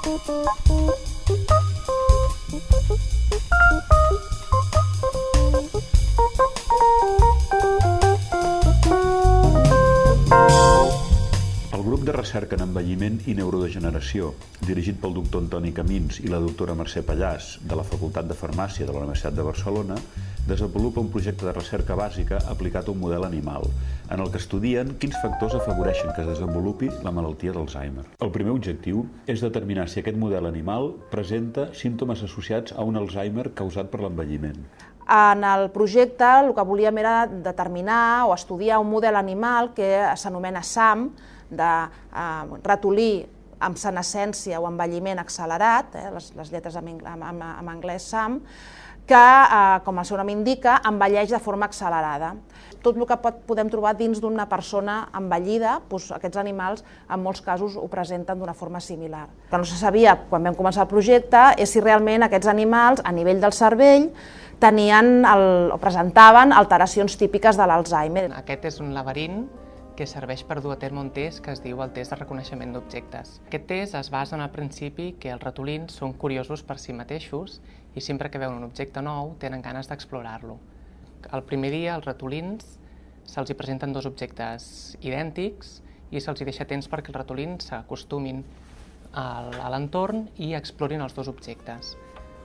El grup de recerca en envelliment i neurodegeneració, dirigit pel doctor Antoni Camins i la doctora Mercè Pallàs, de la Facultat de Farmàcia de la Universitat de Barcelona, desenvolupa un projecte de recerca bàsica aplicat a un model animal, en el que estudien quins factors afavoreixen que es desenvolupi la malaltia d'Alzheimer. El primer objectiu és determinar si aquest model animal presenta símptomes associats a un Alzheimer causat per l'envelliment. En el projecte el que volíem era determinar o estudiar un model animal que s'anomena SAM, de ratolí amb senescència o envelliment accelerat, les lletres en anglès SAM, que, com el seu nom indica, envelleix de forma accelerada. Tot el que podem trobar dins d'una persona envellida, aquests animals en molts casos ho presenten d'una forma similar. El que no se sabia quan vam començar el projecte és si realment aquests animals, a nivell del cervell, tenien o presentaven alteracions típiques de l'Alzheimer. Aquest és un laberint que serveix per dur a terme un test que es diu el test de reconeixement d'objectes. Aquest test es basa en el principi que els ratolins són curiosos per si mateixos i sempre que veuen un objecte nou tenen ganes d'explorar-lo. El primer dia als ratolins se'ls presenten dos objectes idèntics i se'ls deixa temps perquè els ratolins s'acostumin a l'entorn i explorin els dos objectes.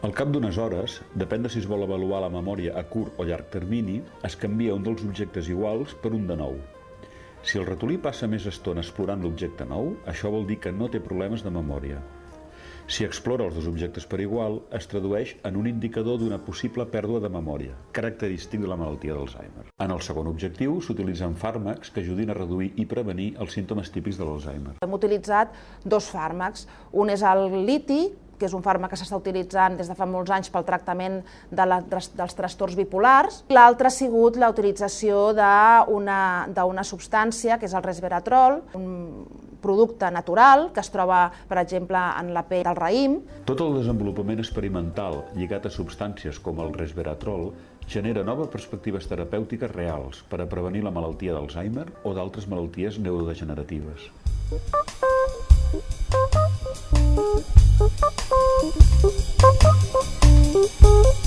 Al cap d'unes hores, depèn de si es vol avaluar la memòria a curt o llarg termini, es canvia un dels objectes iguals per un de nou. Si el ratolí passa més estona explorant l'objecte nou, això vol dir que no té problemes de memòria. Si explora els dos objectes per igual, es tradueix en un indicador d'una possible pèrdua de memòria, característic de la malaltia d'Alzheimer. En el segon objectiu, s'utilitzen fàrmacs que ajudin a reduir i prevenir els símptomes típics de l'Alzheimer. Hem utilitzat dos fàrmacs. Un és el liti, que és un fàrmac que s'està utilitzant des de fa molts anys pel tractament dels trastorns bipolars. L'altre ha sigut la utilització d'una substància, que és el resveratrol, un producte natural que es troba, per exemple, en la pell del raïm. Tot el desenvolupament experimental lligat a substàncies com el resveratrol genera noves perspectives terapèutiques reals per a prevenir la malaltia d'Alzheimer o d'altres malalties neurodegeneratives. Thank you.